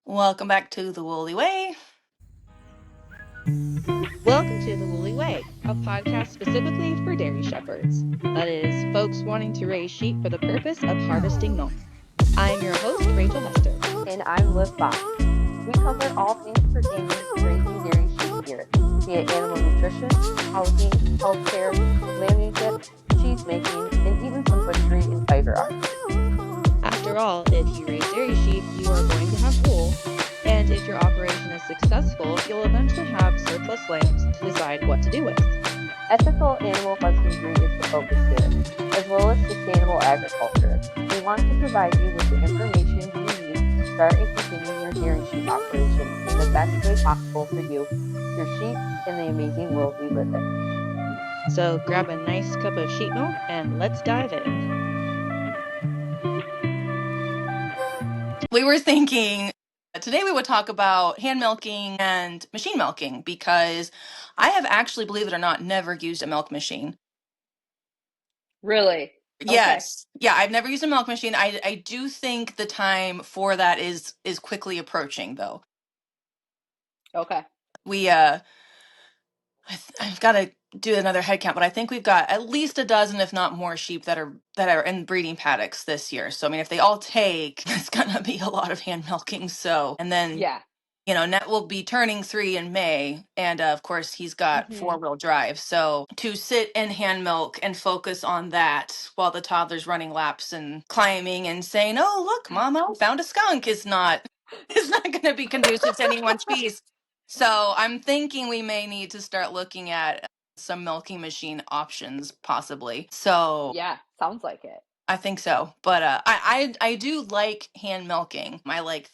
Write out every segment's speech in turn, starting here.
Welcome back to the Woolly Way. Welcome to The Woolly Way, a podcast specifically for dairy shepherds. That is, folks wanting to raise sheep for the purpose of harvesting milk. I'm your host, Rachel Hester. And I'm Liv Fox. We cover all things pertaining to raising dairy sheep here, be it animal nutrition, housing, healthcare, lambmanship, cheese making, and even some butchery and fiber art. After all, if you raise dairy sheep, you are going to have wool, and if your operation is successful, you'll eventually have surplus lambs to decide what to do with. Ethical animal husbandry is the focus here, as well as sustainable agriculture. We want to provide you with the information you need to start and continue your dairy sheep operation in the best way possible for you, your sheep, and the amazing world we live in. So grab a nice cup of sheep milk and let's dive in. We were thinking today we would talk about hand milking and machine milking because I have actually, believe it or not, never used a milk machine. Really? Yes. Yeah, I've never used a milk machine. I do think the time for that is quickly approaching though. Okay. We I've got to do another head count, but I think we've got at least a dozen, if not more, sheep that are in breeding paddocks this year. So I mean, if they all take, it's gonna be a lot of hand milking. So and then Yeah. Net will be turning 3 in May, and of course he's got Mhm. 4-wheel drive. So to sit and hand milk and focus on that while the toddler's running laps and climbing and saying, "Oh, look, Mama, found a skunk," is not is not going to be conducive to anyone's peace. So I'm thinking we may need to start looking at some milking machine options, possibly. So Yeah, sounds like it. I think so, but I do like hand milking. I like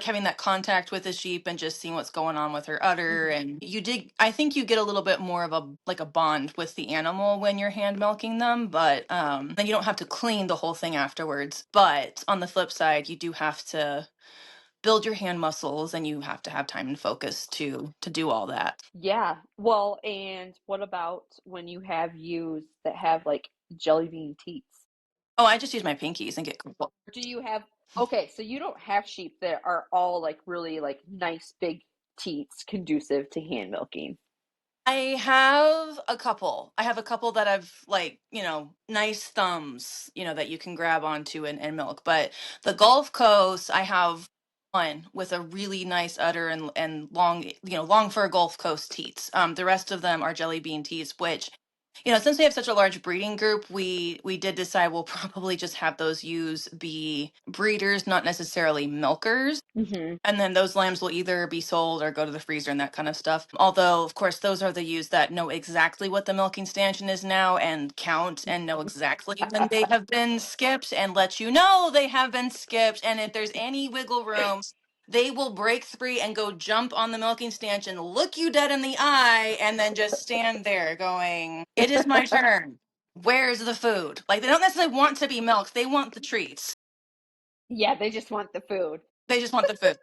having that contact with the sheep and just seeing what's going on with her udder. Mhm. And I think you get a little bit more of a bond with the animal when you're hand milking them, but then you don't have to clean the whole thing afterwards. But on the flip side, you do have to build your hand muscles and you have to have time and focus to do all that. Yeah. Well, and what about when you have ewes that have like jelly bean teats? Oh, I just use my pinkies and get cool. Do you have, okay, so you don't have sheep that are all like really like nice big teats conducive to hand milking. I have a couple. I have a couple that have like, nice thumbs, that you can grab onto and milk. But the Gulf Coast, I have one with a really nice udder and long, long fur Gulf Coast teats. The rest of them are jelly bean teats, which, since we have such a large breeding group, we did decide we'll probably just have those ewes be breeders, not necessarily milkers. Mm-hmm. And then those lambs will either be sold or go to the freezer and that kind of stuff. Although, of course, those are the ewes that know exactly what the milking stanchion is now and count and know exactly when they have been skipped and let you know they have been skipped. And if there's any wiggle room, they will break free and go jump on the milking stanchion, look you dead in the eye, and then just stand there going, "It is my turn. Where's the food?" Like, they don't necessarily want to be milked, they want the treats. Yeah, they just want the food. They just want the food.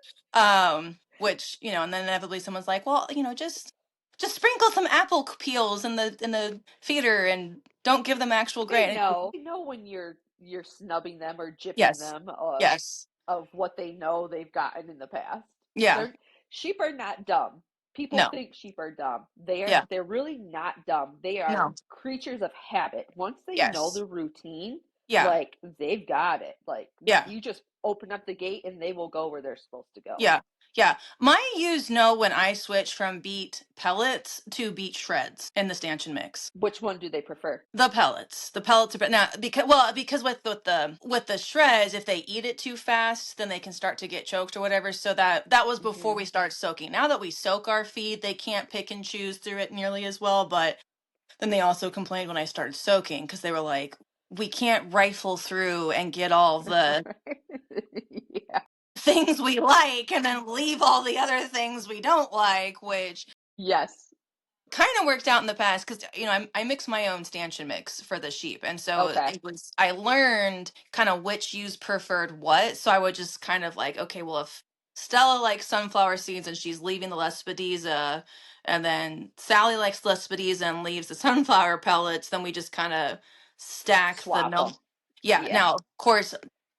Which, and then inevitably someone's like, "Well, just sprinkle some apple peels in the feeder and don't give them actual They grain." know. They know when you're snubbing them or gypping Yes. them Yes. of what they know they've gotten in the past. Yeah. They're Sheep are not dumb. People No. think sheep are dumb. Yeah. They're really not dumb. They are No. creatures of habit. Once they know Yes. the routine, Yeah. like they've got it. Like Yeah. you just open up the gate and they will go where they're supposed to go. Yeah. Yeah. My ewes know when I switch from beet pellets to beet shreds in the stanchion mix. Which one do they prefer? The pellets. The pellets are now because with the shreds, if they eat it too fast, then they can start to get choked or whatever. So that was before Mm-hmm. we start soaking. Now that we soak our feed, they can't pick and choose through it nearly as well. But then they also complained when I started soaking because they were like, "We can't rifle through and get all the Yeah. things we like and then leave all the other things we don't like," which Yes. kind of worked out in the past because I mix my own stanchion mix for the sheep, and so Okay. I learned kind of which ewes preferred what. So I would just kind of like, okay, well, if Stella likes sunflower seeds and she's leaving the lespedeza, and then Sally likes lespedeza and leaves the sunflower pellets, then we just kind of stack the Swap them. no. Yeah. Yeah. Now, of course,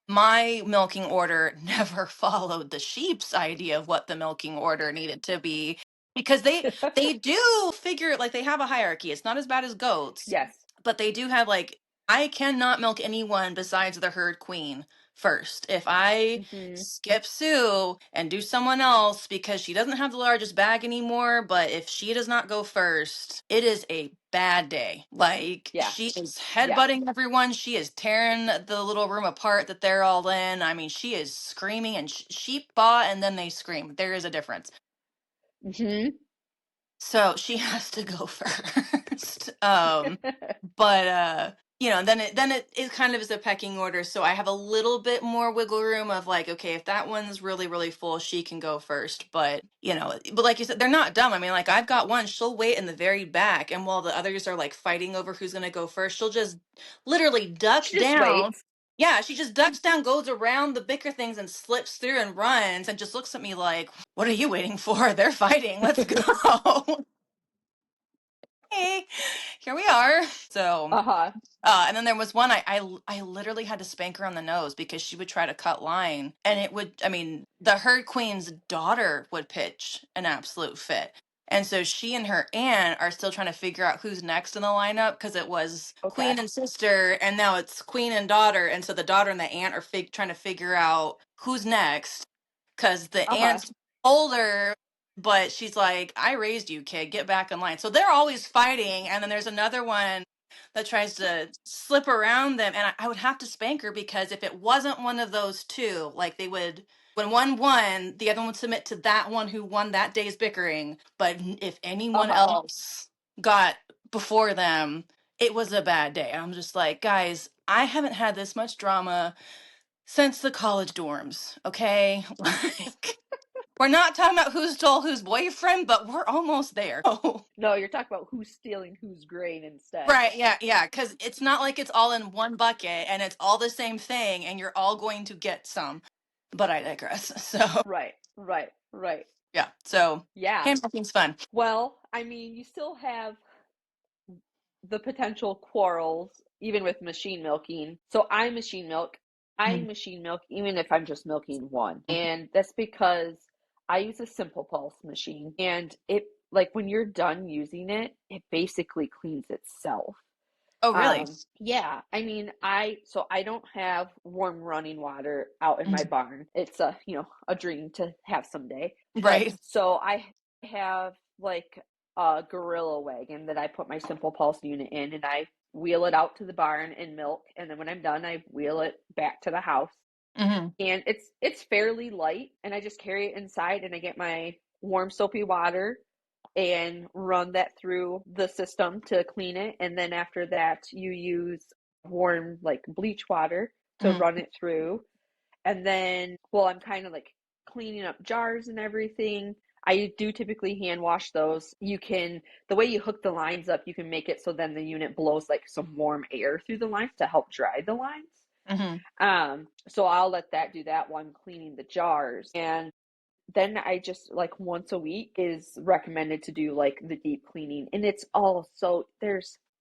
my milking order never followed the sheep's idea of what the milking order needed to be, because they do figure, like, they have a hierarchy. It's not as bad as goats, Yes. but they do have, like, I cannot milk anyone besides the herd queen first. If I Mm-hmm. skip Sue and do someone else because she doesn't have the largest bag anymore, but if she does not go first, it is a bad day. Like, Yeah. she is Yeah. headbutting everyone. She is tearing the little room apart that they're all in. I mean, she is screaming, and sheep baw and then they scream. There is a difference. Mm-hmm. So she has to go first. But then it kind of is a pecking order, so I have a little bit more wiggle room of, like, okay, if that one's really really full, she can go first. But like you said, they're not dumb. I mean, like, I've got one, she'll wait in the very back, and while the others are like fighting over who's going to go first, she'll just literally duck She just down. waits. Yeah, she just ducks down, goes around the bicker things, and slips through and runs, and just looks at me like, what are you waiting for? They're fighting, let's go. Hey, here we are. So Uh-huh. and then there was one, I literally had to spank her on the nose because she would try to cut line, and I mean, the herd queen's daughter would pitch an absolute fit. And so she and her aunt are still trying to figure out who's next in the lineup, because it was Okay. queen and sister, and now it's queen and daughter. And so the daughter and the aunt are trying to figure out who's next, because the Uh-huh. aunt's older, but she's like, I raised you, kid, get back in line. So they're always fighting. And then there's another one that tries to slip around them, and I would have to spank her, because if it wasn't one of those two, like, they would, when one won, the other one would submit to that one who won that day's bickering. But if anyone Uh-huh. else got before them, it was a bad day. I'm just like, guys, I haven't had this much drama since the college dorms, okay? Like, we're not talking about who stole whose boyfriend, but we're almost there. No, you're talking about who's stealing whose grain instead. Right, yeah, yeah, because it's not like it's all in one bucket and it's all the same thing and you're all going to get some. But I digress. So, Right. Right. Right. yeah, so Yeah. handmailing's fun. Well, I mean, you still have the potential quarrels even with machine milking. So I machine milk. I Mhm. machine milk even if I'm just milking one. And that's because I use a simple pulse machine and it like when you're done using it, it basically cleans itself. Oh, really? Yeah, I mean, I don't have warm running water out in my Mhm. barn. It's a dream to have someday. But Right. so I have like a gorilla wagon that I put my simple pulse unit in and I wheel it out to the barn and milk and then when I'm done I wheel it back to the house. Hmm. And it's fairly light and I just carry it inside and I get my warm soapy water and run that through the system to clean it. And then after that, you use warm, like bleach water to Hmm. run it through. And then, well, I'm kind of like cleaning up jars and everything. I do typically hand wash those. The way you hook the lines up, you can make it so then the unit blows like some warm air through the lines to help dry the lines. Hmm. So I'll let that do that while I'm cleaning the jars. And then I just like once a week is recommended to do like the deep cleaning. And it's all so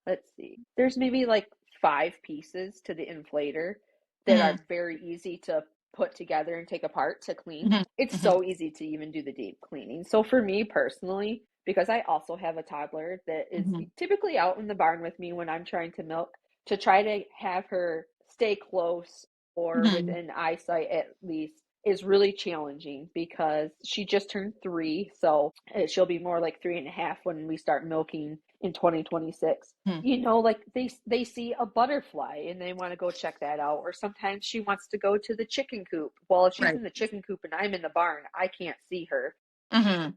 let's see, there's maybe like 5 pieces to the inflator that Hmm. are very easy to put together and take apart to clean. Hmm. It's Hmm. so easy to even do the deep cleaning. So for me personally, because I also have a toddler that is Hmm. typically out in the barn with me when I'm trying to milk, to try to have her stay close or Hmm. within eyesight at least is really challenging because she just turned 3, so she'll be more like 3.5 when we start milking in 2026. Hmm. Like they see a butterfly and they want to go check that out, or sometimes she wants to go to the chicken coop. Well, if she's Right. in the chicken coop and I'm in the barn, I can't see her. Hmm.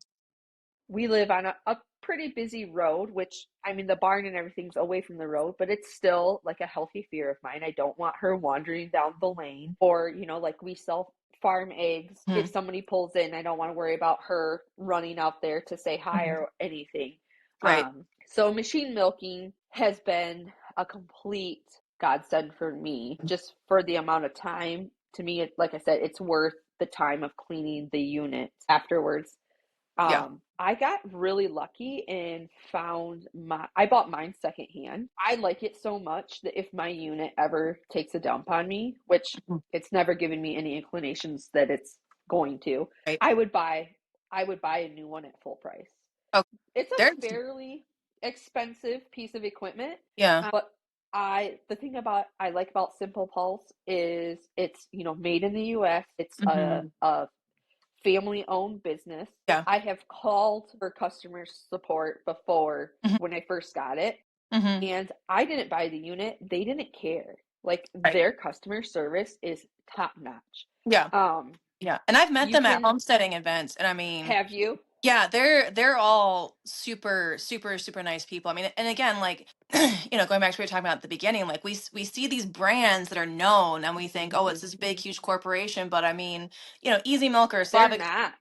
We live on a pretty busy road, which I mean, the barn and everything's away from the road, but it's still like a healthy fear of mine. I don't want her wandering down the lane, or, like we sell farm eggs. If Hmm. somebody pulls in, I don't want to worry about her running out there to say hi Hmm. or anything. Right. So machine milking has been a complete godsend for me, just for the amount of time. To me, like I said, it's worth the time of cleaning the unit afterwards. Yeah. I got really lucky and I bought mine secondhand. I like it so much that if my unit ever takes a dump on me, which Mhm. it's never given me any inclinations that it's going to, Right. I would buy a new one at full price. Oh, It's a there's fairly expensive piece of equipment, yeah. but the thing I like about Simple Pulse is it's, made in the US. It's Hmm. a family owned business. Yeah. I have called for customer support before Hmm. when I first got it, Hmm. and I didn't buy the unit. They didn't care. Like Right. their customer service is top notch. Yeah. Um, Yeah. And I've met you them at can homesteading events, and I mean, have you yeah, they're all super, super, super nice people. I mean, and again, like, going back to what we were talking about at the beginning, like we see these brands that are known, and we think, oh, it's this big, huge corporation. But I mean, Easy Milker, they're Slavic not.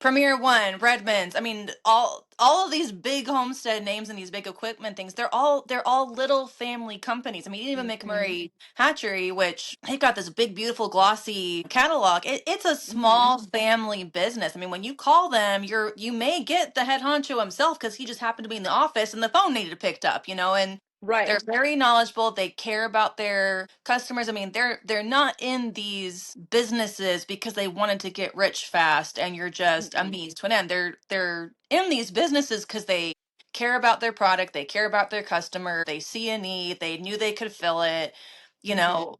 Premier One, Redmond's. I mean, all of these big homestead names and these big equipment things. They're all little family companies. I mean, even Mhm. McMurray Hatchery, which they've got this big, beautiful, glossy catalog. It's a Mhm. small family business. I mean, when you call them, you may get the head honcho himself because he just happened to be in the office and the phone needed picked up. And Right. they're very knowledgeable. They care about their customers. I mean, they're not in these businesses because they wanted to get rich fast and you're just a Mm-mm. means to an end. They're in these businesses because they care about their product, they care about their customer, they see a need, they knew they could fill it. You Mhm. know,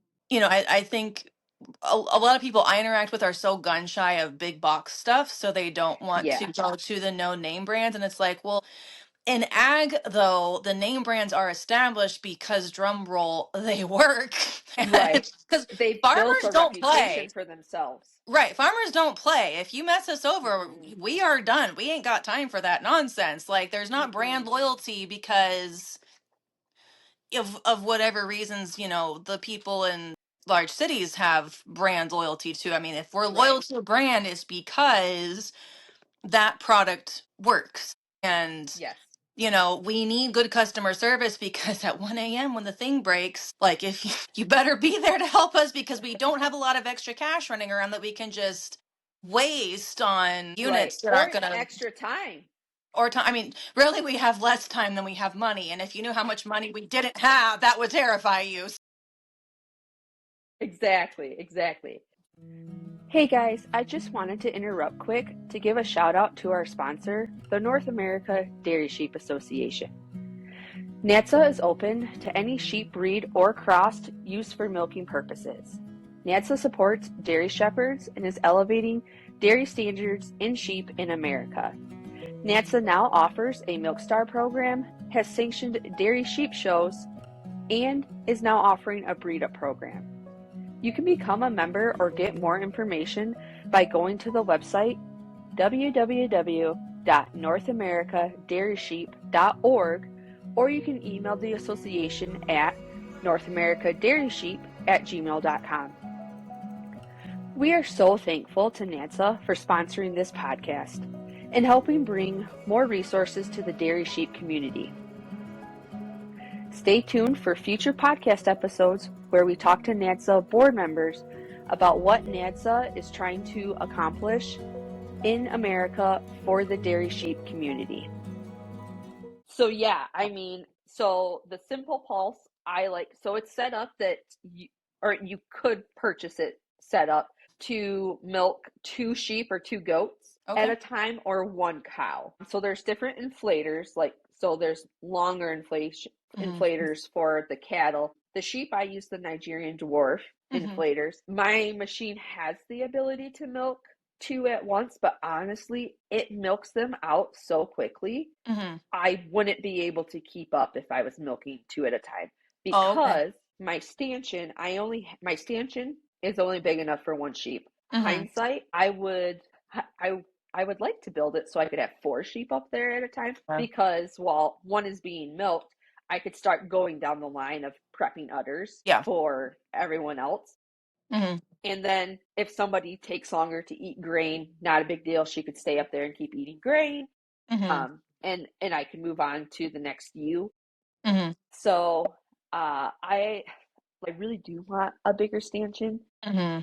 I think a lot of people I interact with are so gun shy of big box stuff, so they don't want to Yeah. go to the no name brands. And it's like, well, in ag, though, the name brands are established because drum roll, they work. Right. Because They've built farmers a don't play. reputation for themselves. Right, farmers don't play. If you mess us over, Mm-mm. we are done. We ain't got time for that nonsense. Like, there's not Mm-mm. brand loyalty because of whatever reasons, the people in large cities have brand loyalty to. I mean, if we're loyal Right. to a brand, it's because that product works. And Yes. we need good customer service because at 1 a.m. when the thing breaks, like if you better be there to help us because we don't have a lot of extra cash running around that we can just waste on Right. units that Or aren't going to, extra time. or time. I mean, really, we have less time than we have money. And if you knew how much money we didn't have, that would terrify you. Exactly. Exactly. Hey guys, I just wanted to interrupt quick to give a shout out to our sponsor, the North America Dairy Sheep Association. NATSA is open to any sheep breed or crossed used for milking purposes. NATSA supports dairy shepherds and is elevating dairy standards in sheep in America. NATSA now offers a Milk Star program, has sanctioned dairy sheep shows, and is now offering a breed up program. You can become a member or get more information by going to the website www.northamericadairysheep.org, or you can email the association at northamericadairysheep@gmail.com. We are so thankful to NATSA for sponsoring this podcast and helping bring more resources to the dairy sheep community. Stay tuned for future podcast episodes where we talk to NADSA board members about what NADSA is trying to accomplish in America for the dairy sheep community. So yeah, I mean, so the Simple Pulse, so it's set up that you could purchase it set up to milk 2 sheep or 2 goats at Okay. a time or 1 cow. So there's different inflators, so there's longer Hmm. inflators for the cattle. The sheep, I use the Nigerian dwarf Hmm. inflators. My machine has the ability to milk 2 at once, but honestly, it milks them out so quickly. Hmm. I wouldn't be able to keep up if I was milking 2 at a time Oh, okay. because my stanchion is only big enough for 1 sheep. Hmm. Hindsight, I would like to build it so I could have 4 sheep up there at a time because while one is being milked, I could start going down the line of prepping udders Yeah. for everyone else. Hmm. And then if somebody takes longer to eat grain, not a big deal. She could stay up there and keep eating grain. Hmm. And I can move on to the next ewe. Hmm. So I really do want a bigger stanchion. Hmm.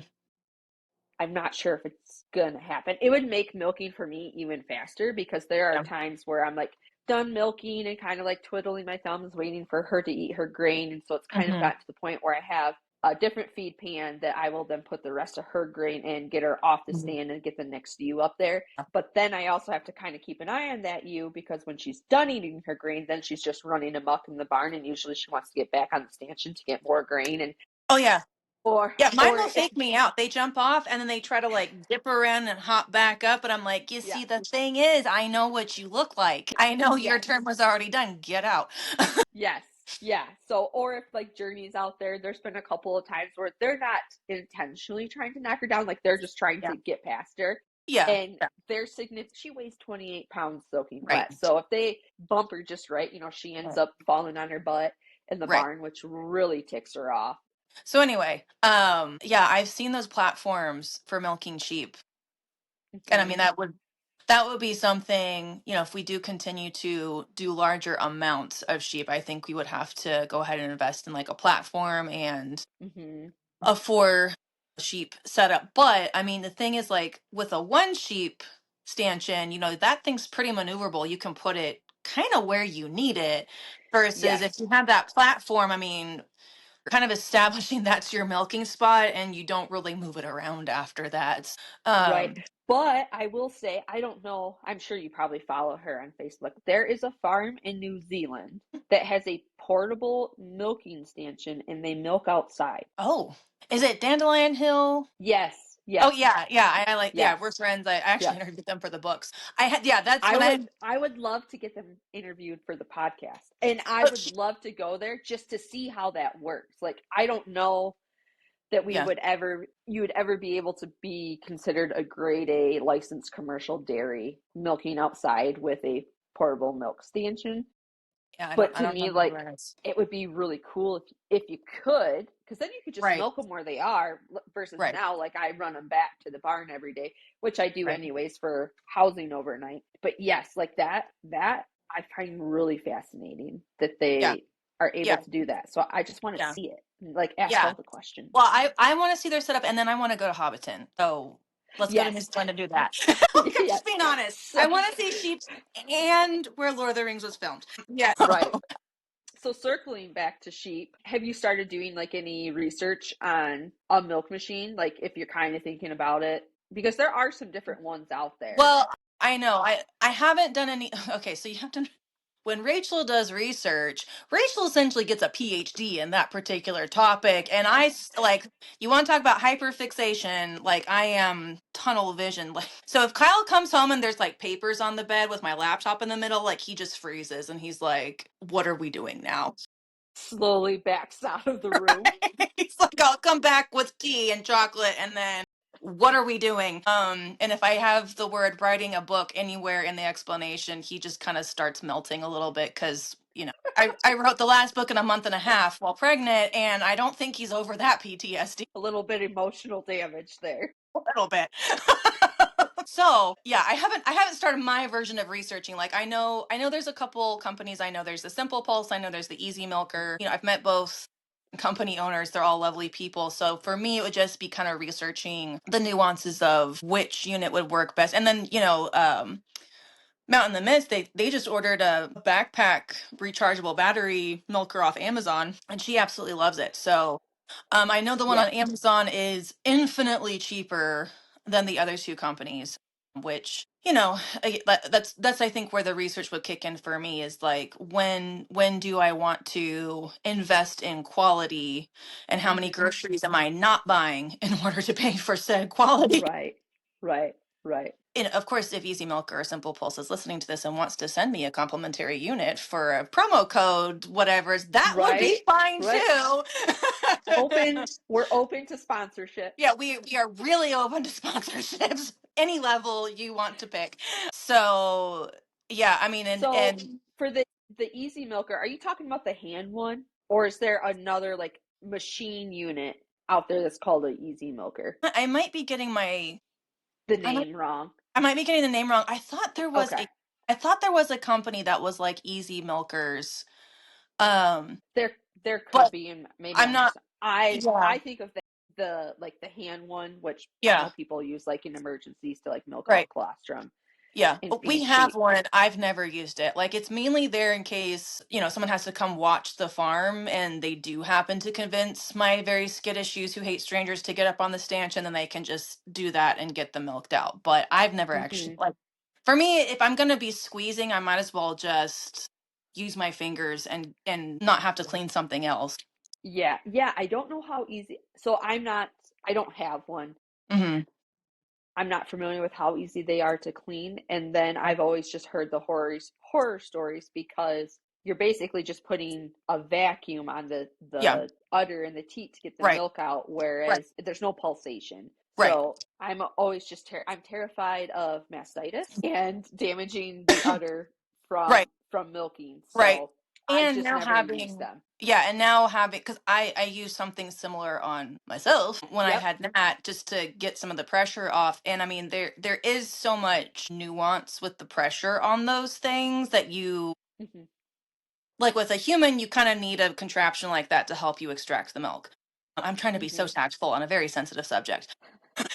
I'm not sure if it's gonna happen. It would make milking for me even faster because there are Yeah. times where I'm like done milking and kind of like twiddling my thumbs waiting for her to eat her grain. And so it's kind of Hmm. got to the point where I have a different feed pan that I will then put the rest of her grain in, get her off the stand and get the next ewe up there. But then I also have to kind of keep an eye on that ewe because when she's done eating her grain, then she's just running amok in the barn and usually she wants to get back on the stanchion to get more grain. And Oh yeah. or Yeah, mine or will if fake me out. They jump off and then they try to like dip around and hop back up. And I'm like, you yeah. see, the thing is, I know what you look like. I know your Yes. turn was already done. Get out. Yes. Yeah. So, or if like Journey's out there, there's been a couple of times where they're not intentionally trying to knock her down, like they're just trying Yeah. to get past her. Yeah. And Yeah. they're significant. She weighs 28 pounds soaking Right. wet. So if they bump her just right, she ends Right. up falling on her butt in the Right. barn, which really ticks her off. So anyway, yeah, I've seen those platforms for milking sheep. And I mean Hmm. that would be something, if we do continue to do larger amounts of sheep, I think we would have to go ahead and invest in like a platform and Hmm. a four sheep setup. But I mean, the thing is, like with a one sheep stanchion, that thing's pretty maneuverable. You can put it kind of where you need it versus if Yes. you have that platform, I mean, kind of establishing that's your milking spot and you don't really move it around after that. Right. Um, But I will say, I don't know, I'm sure you probably follow her on Facebook. There is a farm in New Zealand that has a portable milking stanchion and they milk outside. oh, is it Dandelion Hill? Yes, Oh yes, yeah, yeah. I like, yeah, yes, we're friends. I actually yes. interviewed them for the books. I had, yeah, that's I when would I, I would love to get them interviewed for the podcast. And I oh, would love to go there just to see how that works. Like I don't know that yeah, you would ever be able to be considered a grade A licensed commercial dairy milking outside with a portable milk stanchion. yeah, But I to don't know me, who like that is. it would be really cool if you could, because then you could just Right, milk them where they are versus right, now, like I run them back to the barn every day, which I do right. anyways for housing overnight. But yes, like that I find really fascinating that Yeah, they are able yeah, to do that. So I just want to yeah, see it, and, like ask yeah. all the questions. Well, I want to see their setup, and then I want to go to Hobbiton. So let's go to New Yes, Zealand to do that. I'm yes. just being honest. So I want to see sheep and where Lord of the Rings was filmed. Yeah. right. So circling back to sheep, have you started doing like any research on a milk machine? Like if you're kind of thinking about it, because there are some different ones out there. Well, I know. I haven't done any. Okay, so you have to. When Rachel does research, Rachel essentially gets a PhD in that particular topic, and like. You want to talk about hyperfixation? Like I am tunnel vision. Like so, if Kyle comes home and there's like papers on the bed with my laptop in the middle, like he just freezes and he's like, "What are we doing now?" Slowly backs out of the room. He's like, I'll come back with tea and chocolate and then what are we doing? And if I have the word writing a book anywhere in the explanation, he just kind of starts melting a little bit because, I wrote the last book in a month and a half while pregnant, and I don't think he's over that PTSD A little bit emotional damage there. a little bit. So yeah, I haven't started my version of researching. Like I know there's a couple companies. I know there's the Simple Pulse. I know there's the Easy Milker. I've met both company owners. They're all lovely people. So for me, it would just be kind of researching the nuances of which unit would work best. And then Mountain the Mist, they just ordered a backpack rechargeable battery milker off Amazon, and she absolutely loves it. So I know the one Yeah. on Amazon is infinitely cheaper than the other two companies, which that's I think where the research would kick in for me is like when do I want to invest in quality, and how many Hmm. groceries am I not buying in order to pay for said quality? Right. Right. Right. And of course, if Easy Milk or Simple Pulse is listening to this and wants to send me a complimentary unit for a promo code, whatever, that would be Right. fine Right. too. We're open to sponsorship. Yeah, we are really open to sponsorships, any level you want to pick. So yeah, I mean, So and for the easy milker, are you talking about the hand one, or is there another like machine unit out there that's called an easy milker? I might be getting my The I might name wrong. I might be getting the name wrong. Okay. I thought there was a company that was like Easy Milkers. Um, There could but be, and maybe I'm I'm not. just I Yeah. think of that. the hand one, which I Yeah. know people use like in emergencies to like milk out Right. colostrum Yeah, we and have sheep. one. I've never used it. Like it's mainly there in case, someone has to come watch the farm and they do happen to convince my very skittish use who hate strangers to get up on the stanch and then they can just do that and get them milked out. But I've never actually Hmm. like for me, if I'm gonna be squeezing, I might as well just use my fingers and not have to clean something else. Yeah, yeah. I don't know how easy. So I don't have one. Hmm. I'm not familiar with how easy they are to clean. And then I've always just heard the horror stories because you're basically just putting a vacuum on Yeah, the udder and the teat to get the right, milk out, right, whereas there's no pulsation. right. So I'm always just I'm terrified of mastitis and damaging the udder Right. from milking. Right. So I've And just now never used having, them. yeah, and now having, because I use something similar on myself when I Yep. had Nat just to get some of the pressure off. And I mean, there is so much nuance with the pressure on those things that you, Hmm. like with a human, you kind of need a contraption like that to help you extract the milk. I'm trying to be so Hmm. tactful on a very sensitive subject.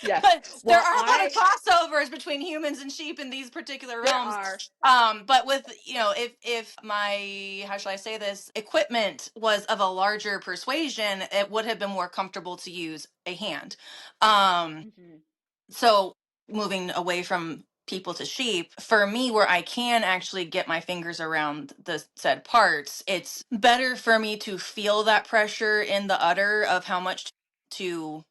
Yes. But there Well, are a lot of crossovers between humans and sheep in these particular there realms. are. But with if my how shall I say this equipment was of a larger persuasion, it would have been more comfortable to use a hand. Um, Hmm. so moving away from people to sheep, for me, where I can actually get my fingers around the said parts, it's better for me to feel that pressure in the udder of how much to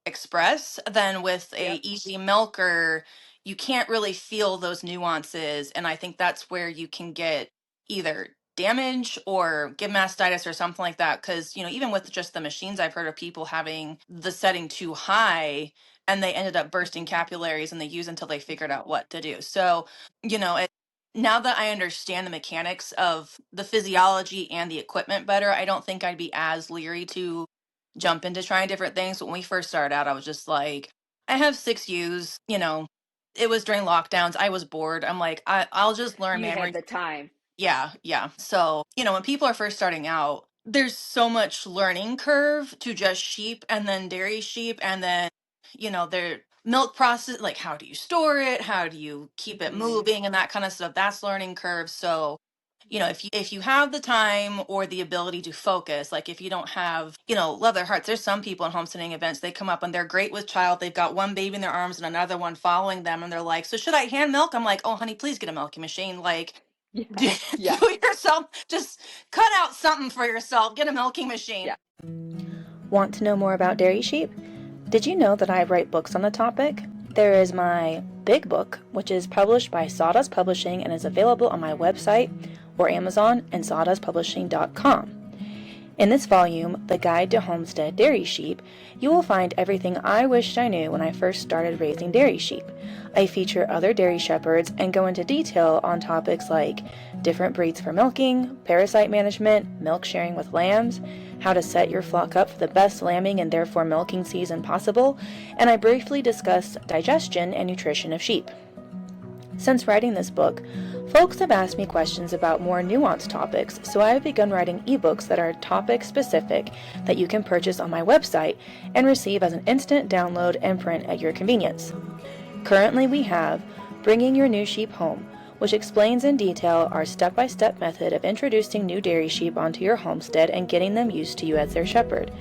express than with a Yep. easy milker. You can't really feel those nuances, and I think that's where you can get either damage or get mastitis or something like that, because even with just the machines, I've heard of people having the setting too high and they ended up bursting Hmm. capillaries and they use until they figured Hmm. out what to do. So now that I understand the mechanics of the physiology and the equipment better, I don't think I'd be as leery to jump into trying different things. When we first started out, I was just like, I have 6 U's, it was during lockdowns. I was bored. I'm like, I'll just learn You had manually. the time. Yeah, yeah. So, when people are first starting out, there's so much learning curve to just sheep and then dairy sheep and then, their milk process, like how do you store it? How do you keep it Hmm. moving and that kind of stuff? That's learning curve. So, if you have the time or the ability to focus, like if you don't have, love their hearts, there's some people in homesteading events, they come up and they're great with child. They've got one baby in their arms and another one following them, and they're like, so should I hand milk? I'm like, oh honey, please get a milking machine. Like Yeah. do, Yeah. do it yourself. Just cut out something for yourself. Get a milking machine. Yeah. Want to know more about dairy sheep? Did you know that I write books on the topic? There is my big book, which is published by Sawdust Publishing and is available on my website or Amazon and sawdustpublishing.com. In this volume, The Guide to Homestead Dairy Sheep, you will find everything I wished I knew when I first started raising dairy sheep. I feature other dairy shepherds and go into detail on topics like different breeds for milking, parasite management, milk sharing with lambs, how to set your flock up for the best lambing and therefore milking season possible, and I briefly discuss digestion and nutrition of sheep. Since writing this book, folks have asked me questions about more nuanced topics, so I have begun writing ebooks that are topic specific that you can purchase on my website and receive as an instant download and print at your convenience. Currently, we have Bringing Your New Sheep Home, which explains in detail our step-by-step method of introducing new dairy sheep onto your homestead and getting them used to you as their shepherd.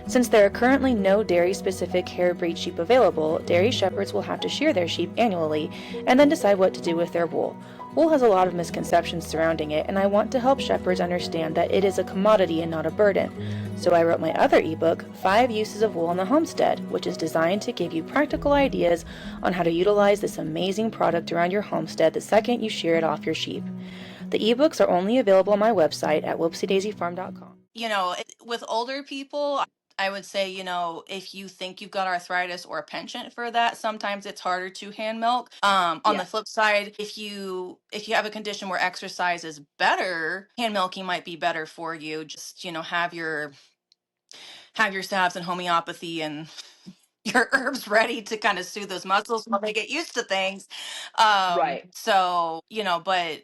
Since there are currently no dairy-specific hair breed sheep available, dairy shepherds will have to shear their sheep annually and then decide what to do with their wool. Wool has a lot of misconceptions surrounding it, and I want to help shepherds understand that it is a commodity and not a burden. So I wrote my other ebook, 5 Uses of Wool on the Homestead, which is designed to give you practical ideas on how to utilize this amazing product around your homestead the second you shear it off your sheep. The ebooks are only available on my website at whoopsiedaisyfarm.com. With older people, I would say, if you think you've got arthritis or a penchant for that, sometimes it's harder to hand milk. On the Yeah. flip side, if you have a condition where exercise is better, hand milking might be better for you. Just, have your salves and homeopathy and your herbs ready to kind of soothe those muscles while they get used to things. Right. So, but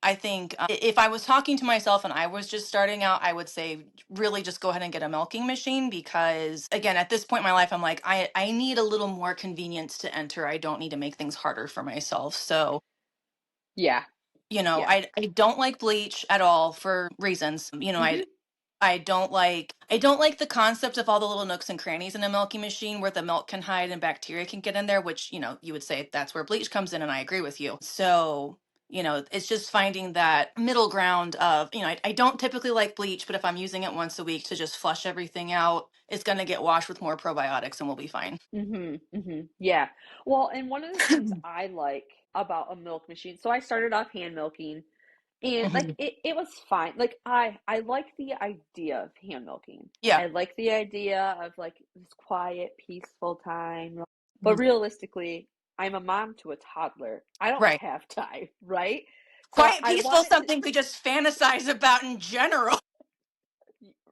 I think if I was talking to myself and I was just starting out, I would say really just go ahead and get a milking machine because, again, at this point in my life, I'm like, I need a little more convenience to enter. I don't need to make things harder for myself. So, Yeah. Yeah. I don't like bleach at all for reasons. Hmm. I don't like the concept of all the little nooks and crannies in a milking machine where the milk can hide and bacteria can get in there, which, you would say that's where bleach comes in, and I agree with you. So, it's just finding that middle ground of, I don't typically like bleach, but if I'm using it once a week to just flush everything out, it's going to get washed with more probiotics and we'll be fine. Hmm. Hmm. Yeah. Well, and one of the things I like about a milk machine, so I started off hand milking. And like Mhm. it was fine. Like I like the idea of hand milking. Yeah. I like the idea of like this quiet, peaceful time. But Mhm. realistically, I'm a mom to a toddler. I don't Right. have time, right? So Quiet, I peaceful, wanted to something to just fantasize about in general.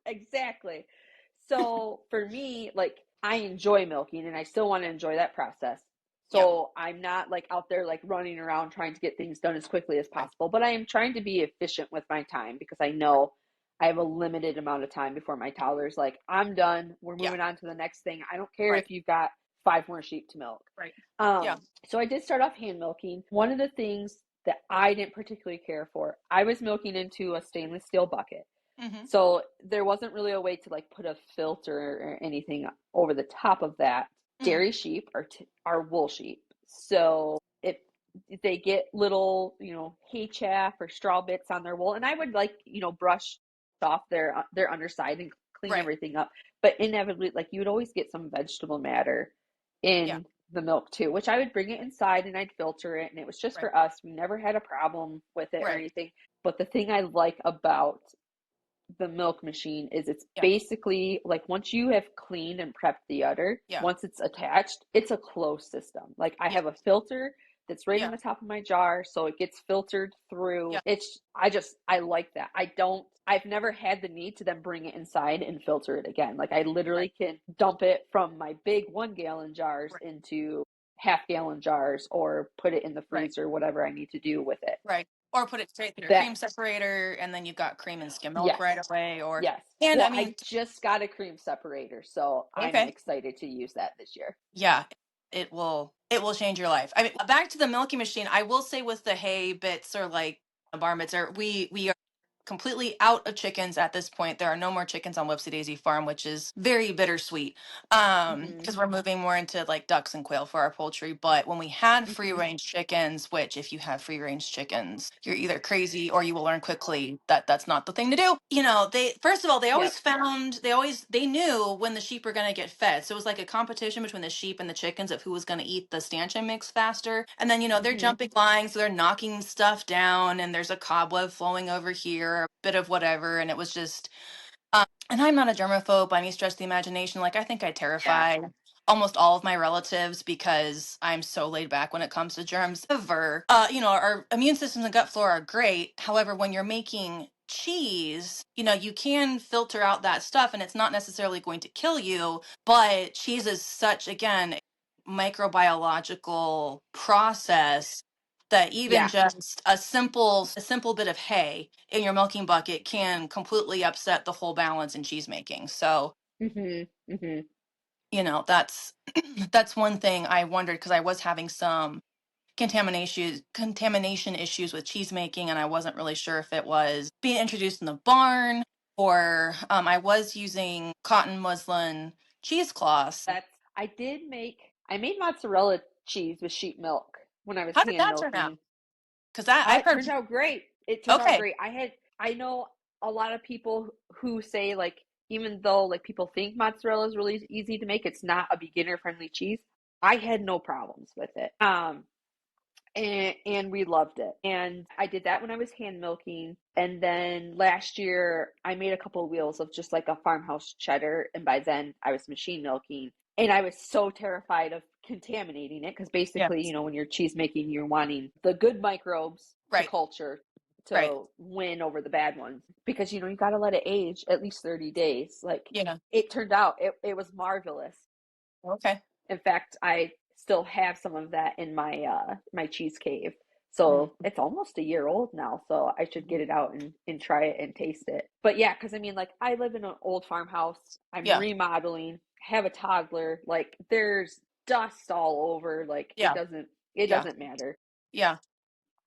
exactly. So for me, like I enjoy milking and I still want to enjoy that process. Yeah. So I'm not like out there like running around trying to get things done as quickly as Right. possible, but I am trying to be efficient with my time because I know I have a limited amount of time before my toddler's like, I'm done. We're Yeah. moving on to the next thing. I don't care Right. if you've got 5 more sheep to milk. Right. Yeah. Um, so I did start off hand milking. One of the things that I didn't particularly care for, I was milking into a stainless steel bucket. Hmm. So there wasn't really a way to like put a filter or anything over the top of that. Hmm. Dairy sheep are wool sheep. So if they get little, hay chaff or straw bits on their wool, and I would like, brush off their underside and clean Right. everything up. But inevitably, like you would always get some vegetable matter Yeah. in the milk too, which I would bring it inside and I'd filter it, and it was just Right. for us. We never had a problem with it or Right. anything. But the thing I like about the milk machine is it's Yeah. basically like once you have cleaned and prepped the udder, Yeah. once it's attached, it's a closed system. Like I Yeah. have a filter that's right in Yeah. the top of my jar, so it gets filtered through. Yeah. I like that. I've never had the need to then bring it inside and filter it again. Like I Right. literally can dump it from my big 1 gallon jars Right. into half-gallon jars or put it in the Right. freezer, whatever I need to do with it. Right. Or put it straight through your That cream separator, and then you've got cream and skim milk Yes. right away. Yes. And I Well, mean, I just got a cream separator, so I'm okay. excited to use that this year. Yeah, it will change your life. I mean, back to the milking machine. I will say with the hay bits or like bar bits, or we are completely out of chickens at this point. There are no more chickens on Whoopsie Daisy Farm, which is very bittersweet. Mhm. Because we're moving more into like ducks and quail for our poultry. But when we had free Mhm. range chickens, which if you have free range chickens, you're either crazy or you will learn quickly that that's not the thing to do. They first of all Yep. they knew when the sheep were going to get fed. So it was like a competition between the sheep and the chickens of who was going to eat the stanchion mix faster. And then they're Mhm. jumping lines, so they're knocking stuff down, and there's a cobweb flowing over here, a bit of whatever, and it was just and I'm not a germaphobe by any stretch of the imagination. Like, I think I Yeah. terrify almost all of my relatives because I'm so laid back when it comes to germs. However, our immune systems and gut flora are great. However, when you're making cheese, you can filter out that stuff and it's not necessarily going to kill you. But cheese is such, again, microbiological process that even Yeah. just a simple bit of hay in your milking bucket can completely upset the whole balance in cheese making. So, Mhm. Mhm. that's that's one thing I wondered because I was having some contamination issues with cheese making, and I wasn't really sure if it was being introduced in the barn or I was using cotton muslin cheesecloths. That's I made mozzarella cheese with sheep milk when I was How did hand that turn out? milking. Because I've It heard. turned out great. It turned out Okay. great. I know a lot of people who say like even though like people think mozzarella is really easy to make, it's not a beginner friendly cheese. I had no problems with it. And we loved it. And I did that when I was hand milking. And then last year, I made a couple of wheels of just like a farmhouse cheddar. And by then, I was machine milking. And I was so terrified of contaminating it because Yeah. basically, when you're cheese making, you're wanting the good microbes to Right. culture Right. to win over the bad ones because you got to let it age at least 30 days. Like Yeah. it turned out, it was marvelous. Okay. In fact, I still have some of that in my cheese cave. So it's almost a year old now. So I should get it out and try it and taste it. But yeah, because I mean, like, I live in an old farmhouse. I'm Yeah. remodeling, have a toddler. Like, there's dust all over. Like, it Yeah. doesn't it Yeah. doesn't matter. Yeah.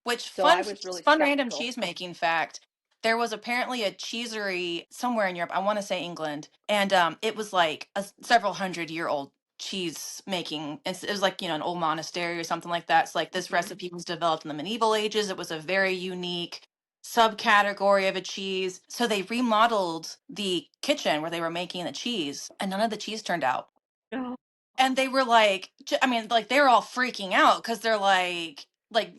Which So I was really fun random skeptical. cheese making fact. There was apparently a cheesery somewhere in Europe. I want to say England, and it was like a several hundred-year old cheese making. It was like an old monastery or something like that. So like this Hmm. recipe was developed in the medieval ages. It was a very unique subcategory of a cheese. So they remodeled the kitchen where they were making the cheese, and none of the cheese turned out. Oh, And they were like, I mean, like they were all freaking out because they're like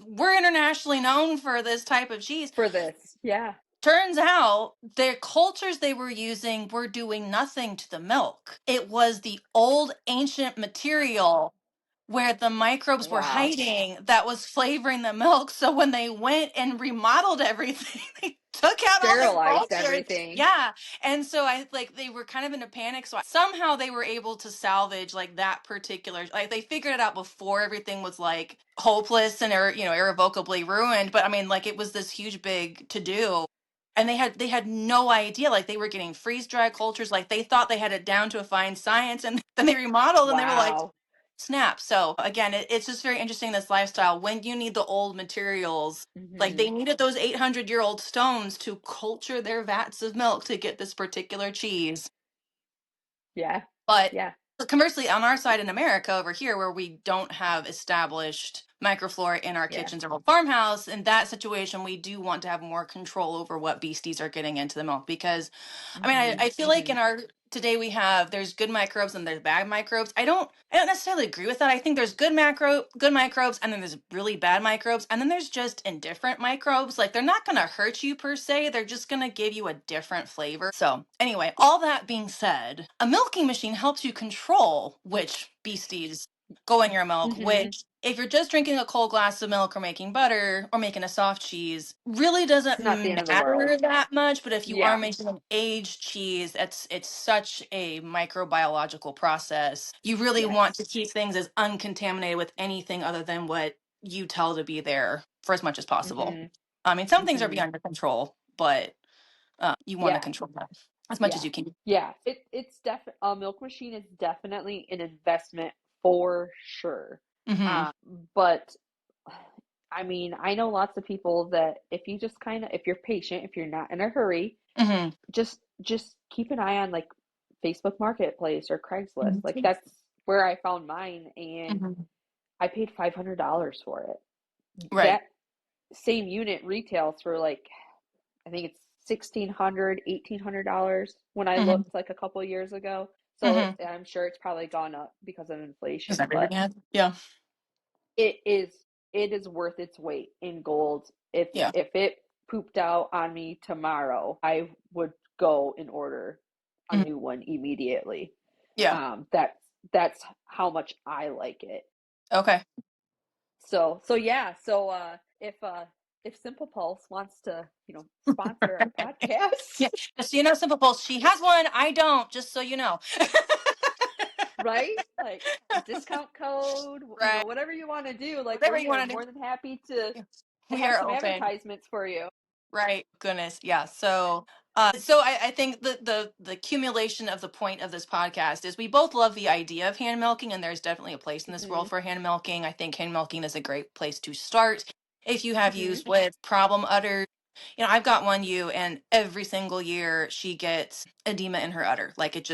we're internationally known for this type of cheese. for this, yeah. Turns out their cultures they were using were doing nothing to the milk. It was the old ancient material where the microbes were Wow. hiding that was flavoring the milk. So when they went and remodeled everything, they took out all the Sterilized culture. everything. Yeah. And so I like they were kind of in a panic. So somehow they were able to salvage like that particular like they figured it out before everything was like hopeless and irrevocably ruined. But I mean like it was this huge big to do. And they had no idea like they were getting freeze dried cultures like they thought they had it down to a fine science and then they remodeled and they were like Wow. snap. So again, it's just very interesting this lifestyle when you need the old materials. Like Hmm. they needed those 800-year-old stones to culture their vats of milk to get this particular cheese. Yeah. But Yeah. conversely, on our side in America over here, where we don't have established microflora in our Yeah. kitchens or farmhouse, in that situation, we do want to have more control over what beasties are getting into the milk. Because, I mean, Hmm. I feel like in our today we have there's good microbes and there's bad microbes. I don't necessarily agree with that. I think there's good microbes and then there's really bad microbes and then there's just indifferent microbes. Like they're not gonna hurt you per se. They're just gonna give you a different flavor. So anyway, all that being said, a milking machine helps you control which beasties go in your milk, Hmm. which if you're just drinking a cold glass of milk or making butter or making a soft cheese, really doesn't It's not the end of the world. matter that much. But if you are Yeah. making an aged cheese, it's such a microbiological process. You really want to Yes. keep things as uncontaminated with anything other than what you tell to be there for as much as possible. Hmm. I mean, some things are Hmm. beyond your control, but you want to Yeah. control that as much as Yeah. you can. Yeah. It's definitely a milk machine is definitely an investment for sure. Hmm. Um, but I mean, I know lots of people that if you just kind of if you're patient, if you're not in a hurry, Hmm. just keep an eye on like Facebook Marketplace or Craigslist. Like Hmm. that's where I found mine, and Hmm. I paid $500 for it. Right. That same unit retails for like I think it's $1,600, $1,800 when I Hmm. looked like a couple years ago. So Hmm. I'm sure it's probably gone up because of Is inflation, everything but has? Yeah. it is it is worth its weight in gold. Yeah. If it pooped out on me tomorrow, I would go and order a Mhm. new one immediately. Yeah. That's how much I like it. Okay. So yeah, if Simple Pulse wants to, sponsor our Yeah. podcast, Just so you know, Simple Pulse, she has one. I don't, just so you know. right? Like discount code, Right. whatever you want to do, like we're Whatever you here want to more do. than happy to Yeah. We have are some open. advertisements for you. Right. Goodness. Yeah. So I think the accumulation of the point of this podcast is we both love the idea of hand milking, and there's definitely a place in this Hmm. world for hand milking. I think hand milking is a great place to start. If you have Hmm. used with problem udders, I've got one ewe, and every single year she gets edema in her udder. Like it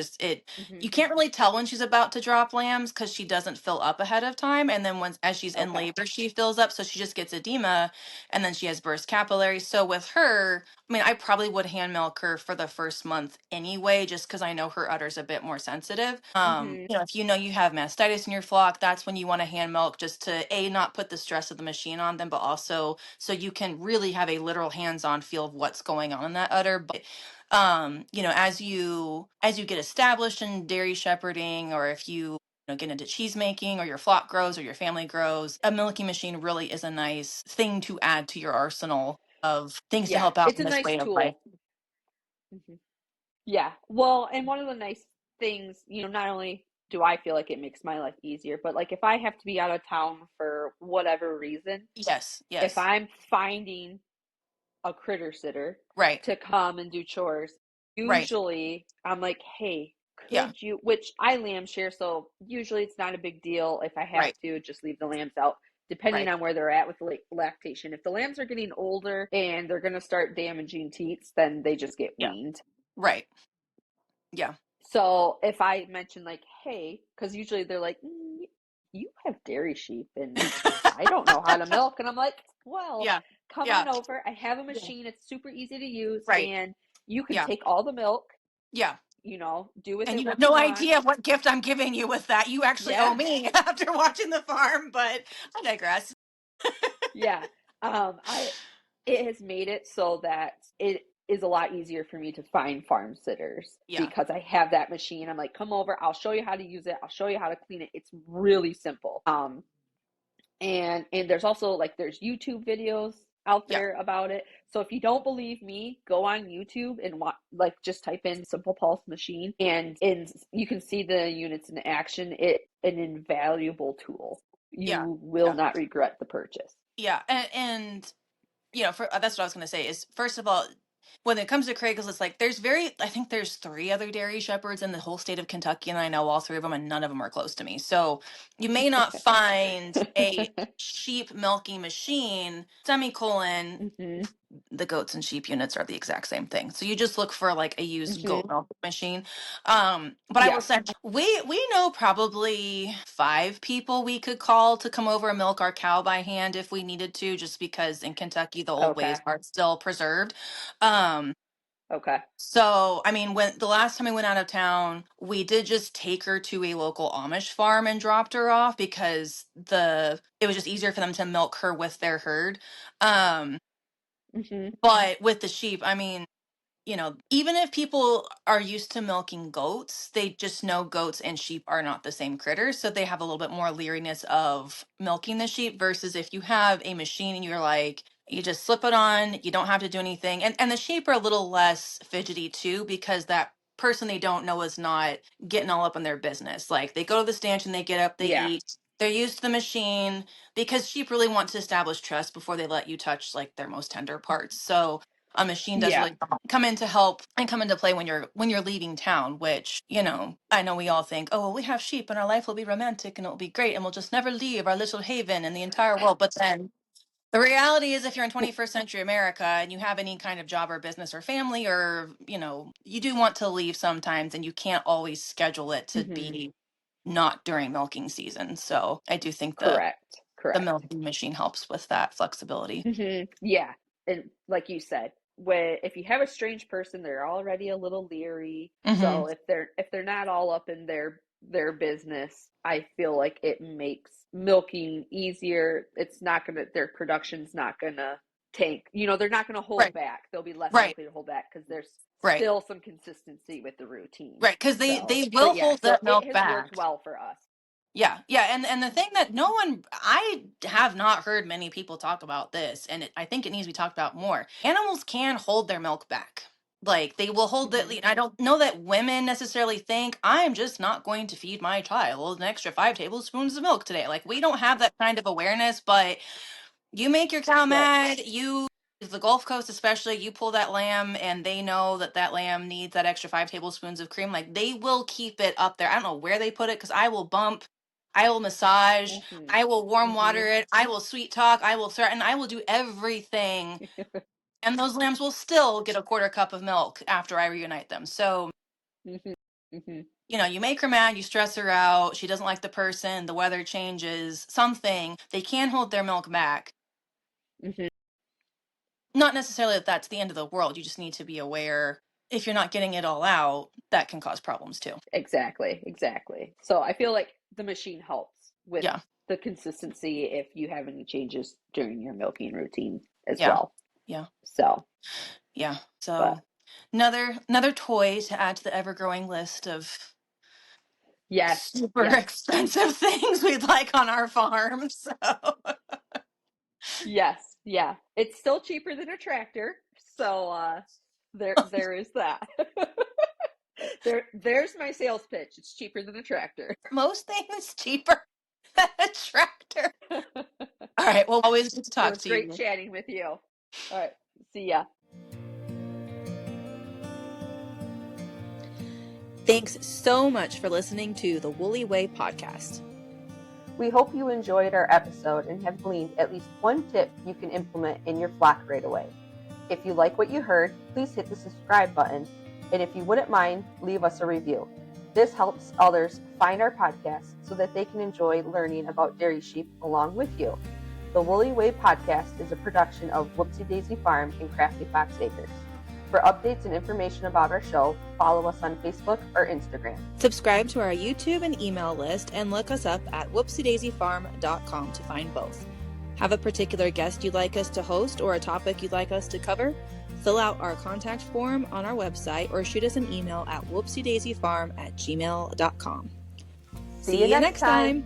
Hmm. you can't really tell when she's about to drop lambs because she doesn't fill up ahead of time. And then once as she's in Okay. labor, she fills up. So she just gets edema and then she has burst capillaries. So with her, I mean, I probably would hand milk her for the first month anyway, just because I know her udder's a bit more sensitive. Hmm. If you know you have mastitis in your flock, that's when you want to hand milk just to not put the stress of the machine on them, but also so you can really have a literal hands-on feel of what's going on in that udder. But as you get established in dairy shepherding, or if you get into cheese making or your flock grows or your family grows, a milking machine really is a nice thing to add to your arsenal of things to Yeah, help out it's in a this nice way of life. tool. Hmm. Yeah. Well, and one of the nice things, not only do I feel like it makes my life easier. But like if I have to be out of town for whatever reason, Yes, if yes. I'm finding a critter sitter Right, to come and do chores, right. usually I'm like, hey, Yeah, could you, which I lamb share, so usually it's not a big deal. If I have right, to, just leave the lambs out, depending right. on where they're at with lactation. If the lambs are getting older and they're going to start damaging teats, then they just get Yeah, weaned. right. Yeah, So if I mention like, hey, because usually they're like, you have dairy sheep and I don't know how to milk. And I'm like, well, yeah, come yeah, on over. I have a yeah. machine. It's super easy to use Right. and you can Yeah, take all the milk, yeah. do with And it you have what you no want. idea what gift I'm giving you with that. You actually owe Yeah. me after watching the farm, but I digress. Yeah. I it has made it so that it is a lot easier for me to find farm sitters Yeah, because I have that machine. I'm like, come over, I'll show you how to use it. I'll show you how to clean it. It's really simple. And there's also like there's YouTube videos out yeah, there about it. So if you don't believe me, go on YouTube and like just type in simple pulse machine and you can see the units in action. It an invaluable tool. yeah, You will yeah, not regret the purchase. yeah. And for that's what I was gonna say is first of all, when it comes to Craigslist, like I think there's three other dairy shepherds in the whole state of Kentucky, and I know all three of them, and none of them are close to me. So you may not find a sheep milking machine, semicolon, Mhm. the goats and sheep units are the exact same thing. So you just look for like a used goat Mhm. milk machine. But I will Yeah. say we know probably 5 people we could call to come over and milk our cow by hand if we needed to, just because in Kentucky the old ways Okay. are still preserved. Um, Okay. so I mean, when the last time we went out of town, we did just take her to a local Amish farm and dropped her off because it was just easier for them to milk her with their herd. Um, Mhm. but with the sheep, I mean, even if people are used to milking goats, they just know goats and sheep are not the same critters. So they have a little bit more leeriness of milking the sheep versus if you have a machine and you're like, you just slip it on, you don't have to do anything. And the sheep are a little less fidgety too, because that person they don't know is not getting all up in their business. Like they go to the stanchion, they get up, they Yeah. eat. They're used to the machine because sheep really want to establish trust before they let you touch like their most tender parts. So a machine does Yeah. really come in to help and come into play when you're leaving town, which I know we all think, oh well, we have sheep and our life will be romantic and it will be great and we'll just never leave our little haven in the entire world. But then the reality is, if you're in 21st century America and you have any kind of job or business or family, or you do want to leave sometimes, and you can't always schedule it to Mhm. be not during milking season. So I do think Correct. the Correct. milking machine helps with that flexibility. Yeah. And like you said, if you have a strange person, they're already a little leery. Hmm. So if they're not all up in their business, I feel like it makes milking easier. It's not gonna their production's not gonna tank. They're not gonna hold Right, back. They'll be less right, likely to hold back because there's right. still some consistency with the routine. Right, because So, they but will yeah, hold so that it milk has worked back. well for us. Yeah, yeah, and the thing that I have not heard many people talk about this, and I think it needs to be talked about more. Animals can hold their milk back. Like they will hold it. Hmm. I don't know that women necessarily think I'm just not going to feed my child an extra 5 tablespoons of milk today. Like we don't have that kind of awareness, but you make your cow Right. mad. The Gulf Coast, especially, you pull that lamb and they know that that lamb needs that extra 5 tablespoons of cream. Like they will keep it up there. I don't know where they put it because I will bump, I will massage, Hmm. I will warm Hmm. water it, I will sweet talk, I will threaten, I will do everything. And those lambs will still get a quarter cup of milk after I reunite them. So, Hmm. Hmm. you make her mad, you stress her out, she doesn't like the person, the weather changes, something. They can hold their milk back. Hmm. Not necessarily that that's the end of the world. You just need to be aware if you're not getting it all out, that can cause problems too. Exactly, exactly. So I feel like the machine helps with Yeah. the consistency if you have any changes during your milking routine as Yeah. well. Yeah. So, Yeah. but So another toy to add to the ever growing list of yes, super yes, expensive things we'd like on our farm. So yes, yeah. It's still cheaper than a tractor, so there is that. There's my sales pitch. It's cheaper than a tractor. Most things cheaper than a tractor. All right. Well, always good to It talk was to great you. chatting with you. All right. See ya. Thanks so much for listening to the Woolly Way podcast. We hope you enjoyed our episode and have gleaned at least one tip you can implement in your flock right away. If you like what you heard, please hit the subscribe button, and if you wouldn't mind, leave us a review. This helps others find our podcast so that they can enjoy learning about dairy sheep along with you. The Woolly Way podcast is a production of Whoopsie Daisy Farm in Crafty Fox Acres. For updates and information about our show, follow us on Facebook or Instagram. Subscribe to our YouTube and email list and look us up at whoopsiedaisyfarm.com to find both. Have a particular guest you'd like us to host or a topic you'd like us to cover? Fill out our contact form on our website or shoot us an email at whoopsiedaisyfarm@gmail.com. See you next time.